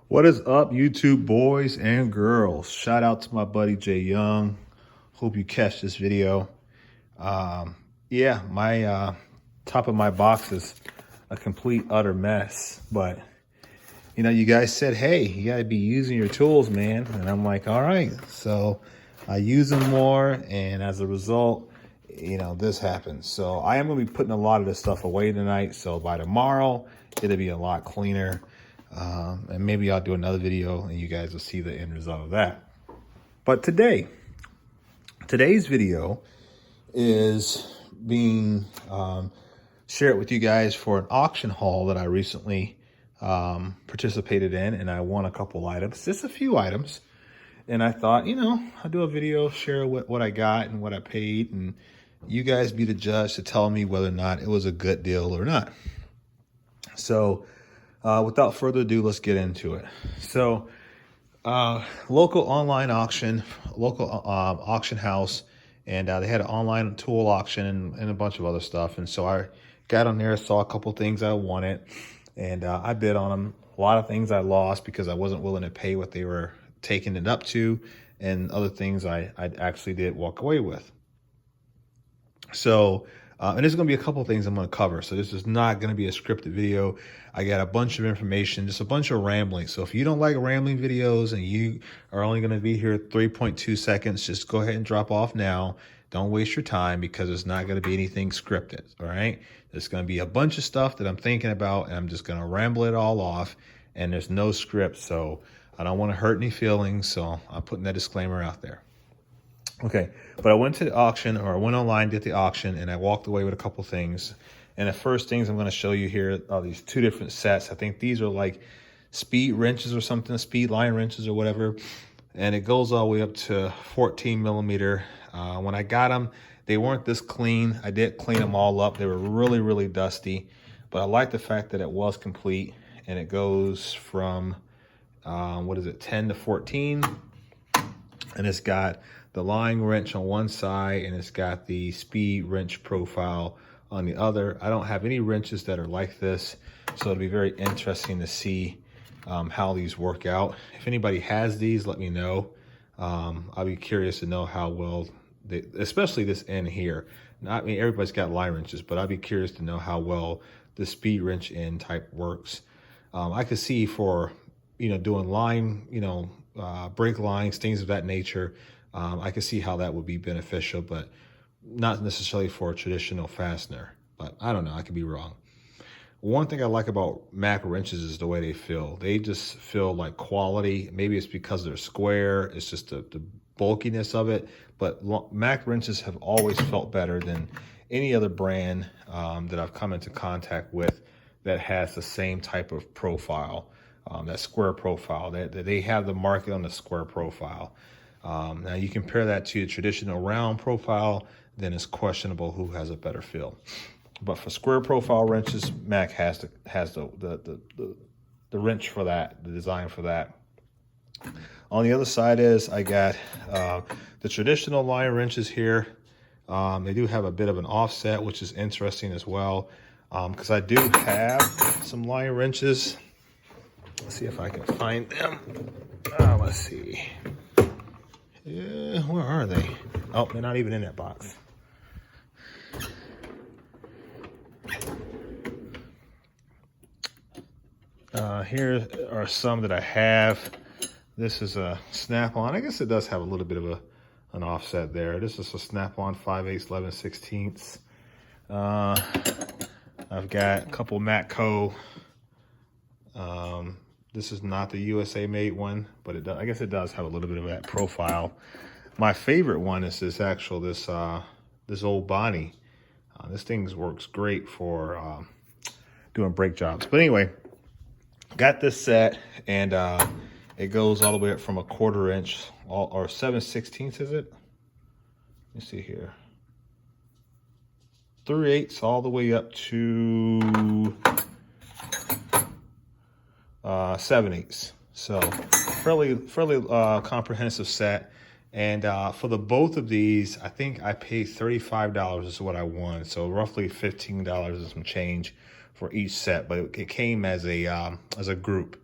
What is up, YouTube boys and girls? Shout out to my buddy Jay Young. Hope you catch this video. Yeah, my top of my box is a complete utter mess. But you know, you guys said, hey, you gotta be using your tools, man. And I'm like, all right. So I use them more, and as a result, you know, this happens. So I am gonna be putting a lot of this stuff away tonight. So by tomorrow, it'll be a lot cleaner. And maybe I'll do another video and you guys will see the end result of that. But today's video is being shared with you guys for an auction haul that I recently participated in, and I won a couple items, just a few items. And I thought, you know, I'll do a video, share what I got and what I paid, and you guys be the judge to tell me whether or not it was a good deal or not. So without further ado, let's get into it. So local online auction, local auction house, and they had an online tool auction and a bunch of other stuff. And so I got on there, saw a couple things I wanted, and I bid on them. A lot of things I lost because I wasn't willing to pay what they were taking it up to, and other things I actually did walk away with. So, and there's going to be a couple of things I'm going to cover. So this is not going to be a scripted video. I got a bunch of information, just a bunch of rambling. So if you don't like rambling videos and you are only going to be here 3.2 seconds, just go ahead and drop off now. Don't waste your time because it's not going to be anything scripted. All right. There's going to be a bunch of stuff that I'm thinking about, and I'm just going to ramble it all off, and there's no script. So I don't want to hurt any feelings. So I'm putting that disclaimer out there. Okay, but I went to the auction, or I went online, did the auction, and I walked away with a couple things. And the first things I'm going to show you here are these two different sets. I think these are like speed wrenches or something, speed line wrenches or whatever. And it goes all the way up to 14 millimeter. When I got them, they weren't this clean. I did clean them all up. They were really, really dusty. But I like the fact that it was complete. And it goes from, 10 to 14. And it's got the line wrench on one side, and it's got the speed wrench profile on the other. I don't have any wrenches that are like this, so it'll be very interesting to see how these work out. If anybody has these, let me know. I'll be curious to know how well, especially this end here. Now, I mean, everybody's got line wrenches, but I'd be curious to know how well the speed wrench end type works. I could see for, you know, doing line, you know, brake lines, things of that nature. I can see how that would be beneficial, but not necessarily for a traditional fastener. But I don't know, I could be wrong. One thing I like about Mac wrenches is the way they feel. They just feel like quality. Maybe it's because they're square, it's just the bulkiness of it. But Mac wrenches have always felt better than any other brand that I've come into contact with that has the same type of profile, that square profile. They have the market on the square profile. Now you compare that to a traditional round profile, then it's questionable who has a better feel. But for square profile wrenches, Mac has the wrench for that, the design for that. On the other side is I got the traditional line wrenches here. They do have a bit of an offset, which is interesting as well, because I do have some line wrenches. Let's see if I can find them. Let's see. Yeah, where are they? Oh, they're not even in that box. Here are some that I have. This is a snap-on. I guess it does have a little bit of an offset there. This is a snap-on 5/8, 11/16. I've got a couple Matco. This is not the USA made one, but I guess it does have a little bit of that profile. My favorite one is this old Bonnie. This thing works great for doing brake jobs. But anyway, got this set, and it goes all the way up from a 1/4 inch, or 7/16 is it? Let me see here. 3/8 all the way up to 7/8. So fairly comprehensive set. And for the both of these, I think I paid $35 is what I won. So roughly $15 and some change for each set, but it came as a group.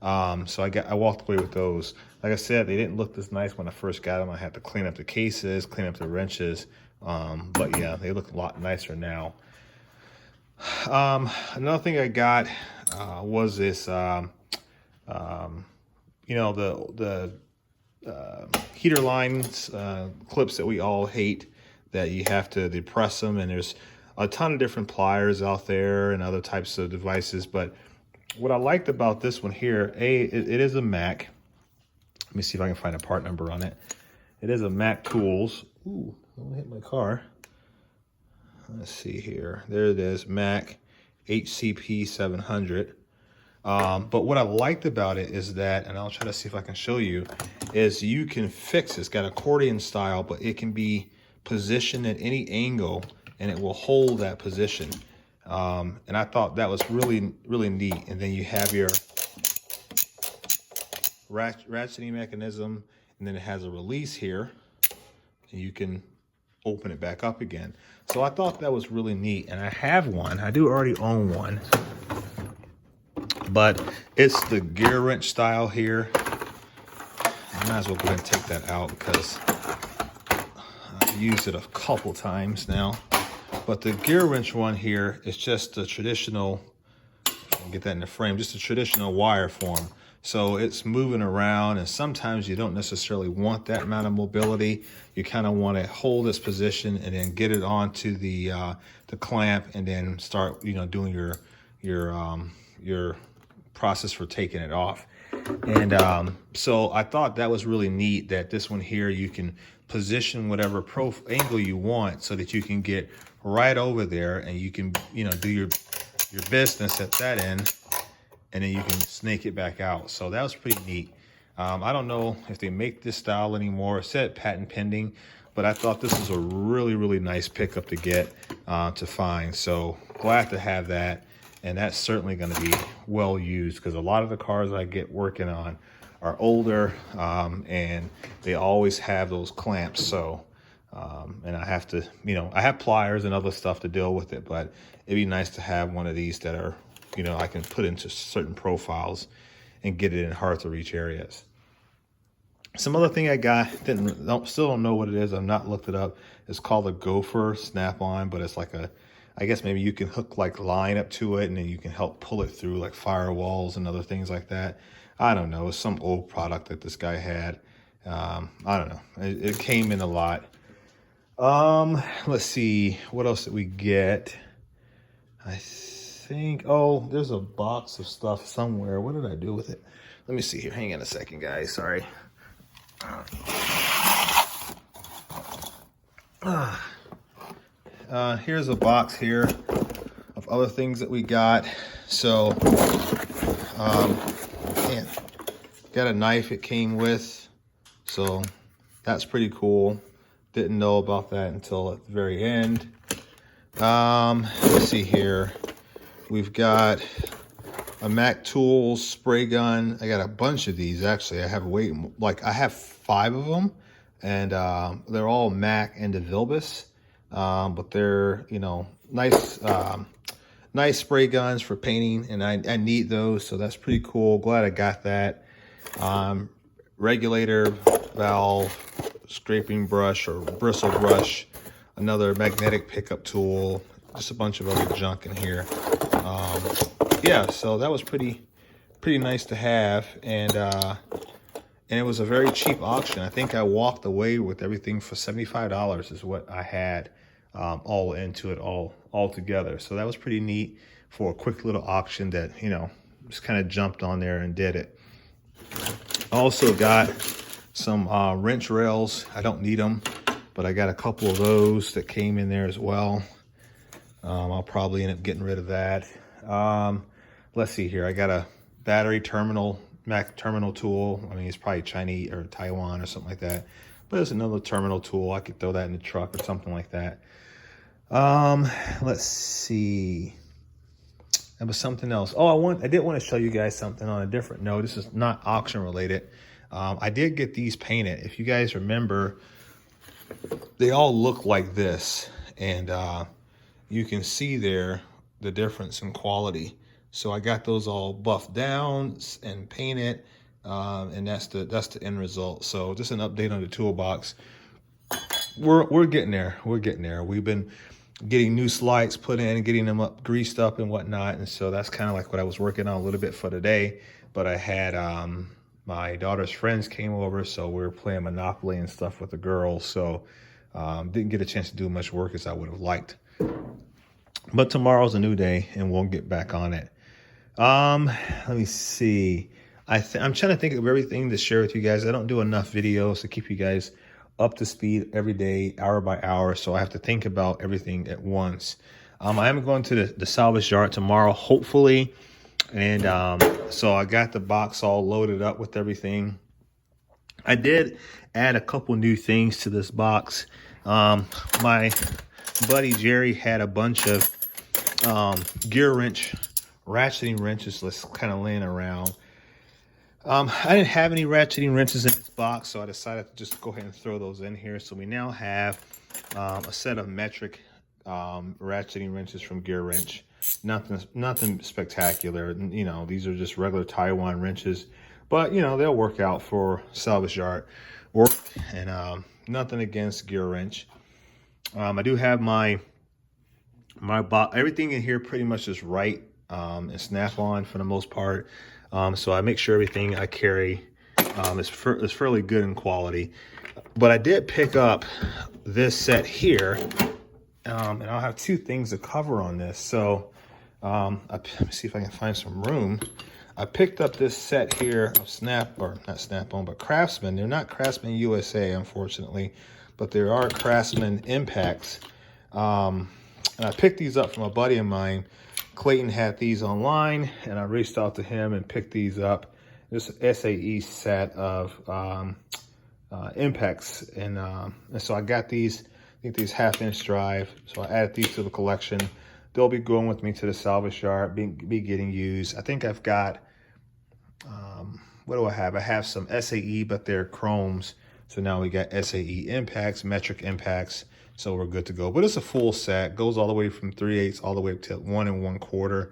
So I walked away with those. Like I said, they didn't look this nice when I first got them. I had to clean up the cases, clean up the wrenches. But yeah, they look a lot nicer now. Another thing I got was this, you know, the heater lines, clips that we all hate, that you have to depress them, and there's a ton of different pliers out there and other types of devices. But what I liked about this one here, it is a Mac. Let me see if I can find a part number on it. It is a Mac Tools. Ooh, don't hit my car. Let's see here. There it is, Mac HCP 700. But what I liked about it is that, and I'll try to see if I can show you, is you can fix it. It's got accordion style, but it can be positioned at any angle and it will hold that position. And I thought that was really, really neat. And then you have your ratcheting mechanism, and then it has a release here, and you can open it back up again. So I thought that was really neat, and I have one. I do already own one, but it's the gear wrench style here. I might as well go ahead and take that out because I've used it a couple times now. But the gear wrench one here is just the traditional, if I can get that in the frame, just a traditional wire form. So it's moving around, and sometimes you don't necessarily want that amount of mobility. You kind of want to hold this position and then get it onto the clamp, and then start, you know, doing your process for taking it off. And so I thought that was really neat, that this one here, you can position whatever angle you want so that you can get right over there, and you can, you know, do your business at that end, and then you can snake it back out. So that was pretty neat. I don't know if they make this style anymore. It said patent pending, but I thought this was a really, really nice pickup to get, to find. So glad to have that. And that's certainly going to be well used, because a lot of the cars I get working on are older, and they always have those clamps. So, and I have to, you know, I have pliers and other stuff to deal with it, but it'd be nice to have one of these that are, you know, I can put into certain profiles and get it in hard to reach areas. Some other thing I got, still don't know what it is. I've not looked it up. It's called a Gopher Snap-on, but it's like I guess maybe you can hook like line up to it, and then you can help pull it through like firewalls and other things like that. I don't know. It's some old product that this guy had. I don't know. It came in a lot. Let's see. What else did we get? I think, oh, there's a box of stuff somewhere. What did I do with it? Let me see here. Hang on a second, guys. Sorry. Here's a box here of other things that we got. So, man, got a knife it came with. So that's pretty cool. Didn't know about that until at the very end. Let's see here. We've got a Mac Tools spray gun. I got a bunch of these, actually. I have 5 of them, and they're all Mac and DeVilbiss, but they're, you know, nice nice spray guns for painting, and I need those, so that's pretty cool. Glad I got that. Regulator valve, scraping brush or bristle brush, another magnetic pickup tool, just a bunch of other junk in here. Yeah, so that was pretty nice to have, and it was a very cheap auction. I think I walked away with everything for $75 is what I had, all into it, all together. So that was pretty neat for a quick little auction that, you know, just kind of jumped on there and did it. Also got some wrench rails. I don't need them, but I got a couple of those that came in there as well. I'll probably end up getting rid of that. Let's see here. I got a battery terminal, Mac terminal tool. I mean, it's probably Chinese or Taiwan or something like that, but it's another terminal tool. I could throw that in the truck or something like that. Let's see. That was something else. Oh, I did want to show you guys something on a different note. This is not auction related. I did get these painted. If you guys remember, they all look like this, and you can see there the difference in quality. So I got those all buffed down and painted, and that's the end result. So just an update on the toolbox. We're getting there. We're getting there. We've been getting new slides put in and getting them up, greased up and whatnot. And so that's kind of like what I was working on a little bit for today. But I had my daughter's friends came over, so we were playing Monopoly and stuff with the girls. So didn't get a chance to do much work as I would have liked. But tomorrow's a new day, and we'll get back on it. Let me see. I'm trying to think of everything to share with you guys. I don't do enough videos to keep you guys up to speed every day, hour by hour. So I have to think about everything at once. I am going to the salvage yard tomorrow, hopefully. And so I got the box all loaded up with everything. I did add a couple new things to this box. My buddy Jerry had a bunch of gear wrench, ratcheting wrenches just kind of laying around. I didn't have any ratcheting wrenches in this box, so I decided to just go ahead and throw those in here. So we now have a set of metric ratcheting wrenches from Gear Wrench. Nothing spectacular. You know, these are just regular Taiwan wrenches, but you know, they'll work out for salvage yard work. And nothing against Gear Wrench. I do have my box. Everything in here pretty much is right and snap-on for the most part. So I make sure everything I carry is fairly good in quality. But I did pick up this set here, and I'll have two things to cover on this. So let me see if I can find some room. I picked up this set here of not Snap-on, but Craftsman. They're not Craftsman USA, unfortunately, but there are Craftsman impacts. And I picked these up from a buddy of mine. Clayton had these online, and I reached out to him and picked these up. This SAE set of impacts, and so I got these. I think these 1/2-inch drive. So I added these to the collection. They'll be going with me to the salvage yard, be getting used. I think I've got what do I have? I have some SAE, but they're chromes. So now we got SAE impacts, metric impacts. So we're good to go. But it's a full set. Goes all the way from 3/8 all the way up to 1 1/4.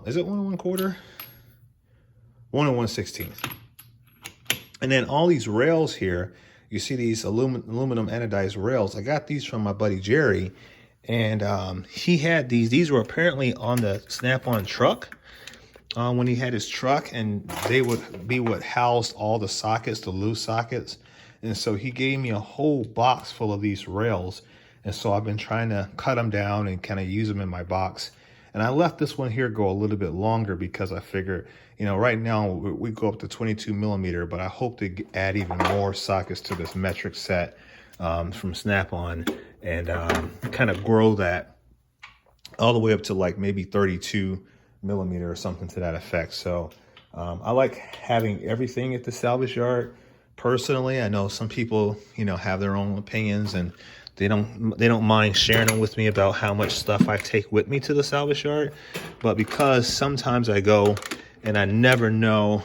Is it 1 1/4? 1 1/16. And then all these rails here, you see these aluminum anodized rails. I got these from my buddy Jerry, and he had these. These were apparently on the Snap-on truck when he had his truck, and they would be what housed all the sockets, the loose sockets. And so he gave me a whole box full of these rails. And so I've been trying to cut them down and kind of use them in my box. And I left this one here go a little bit longer because I figured, you know, right now we go up to 22 millimeter, but I hope to add even more sockets to this metric set from Snap-on and kind of grow that all the way up to like maybe 32 millimeter or something to that effect. So I like having everything at the salvage yard. Personally, I know some people, you know, have their own opinions, and they don't mind sharing them with me about how much stuff I take with me to the salvage yard. But because sometimes I go and I never know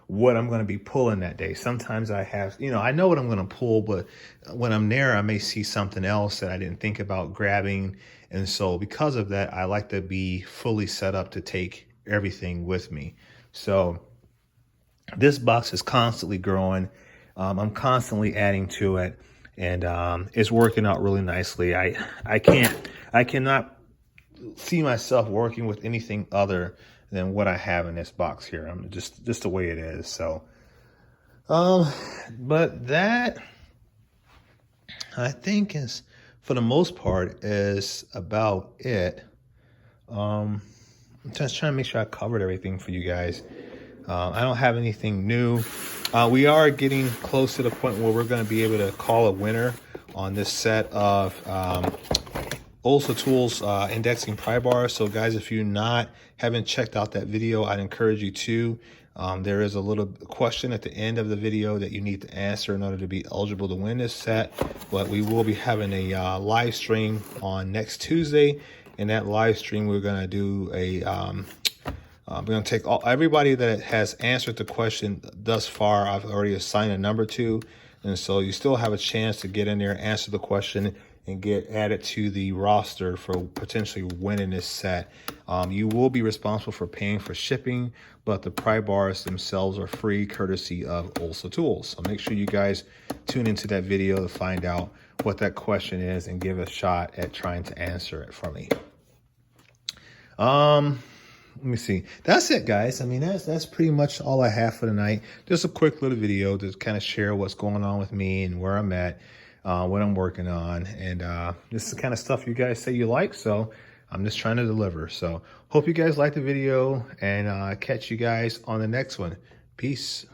what I'm going to be pulling that day. Sometimes I have, you know, I know what I'm going to pull, but when I'm there, I may see something else that I didn't think about grabbing. And so because of that, I like to be fully set up to take everything with me. So this box is constantly growing. I'm constantly adding to it, and it's working out really nicely. I cannot see myself working with anything other than what I have in this box here. I'm just the way it is. So, but that I think is, for the most part, is about it. I'm just trying to make sure I covered everything for you guys. I don't have anything new. We are getting close to the point where we're going to be able to call a winner on this set of Ulsa Tools indexing pry bars. So guys, if you haven't checked out that video, I'd encourage you to. There is a little question at the end of the video that you need to answer in order to be eligible to win this set. But we will be having a live stream on next Tuesday. In that live stream, we're going to do a we're going to take everybody that has answered the question thus far. I've already assigned a number to, and so you still have a chance to get in there, answer the question. and get added to the roster for potentially winning this set. You will be responsible for paying for shipping, but the pry bars themselves are free, courtesy of Also Tools. So make sure you guys tune into that video to find out what that question is and give a shot at trying to answer it for me. Let me see. That's it, guys. I mean, that's pretty much all I have for tonight. Just a quick little video to kind of share what's going on with me and where I'm at, what I'm working on. And this is the kind of stuff you guys say you like, so I'm just trying to deliver. So hope you guys like the video, and catch you guys on the next one. Peace.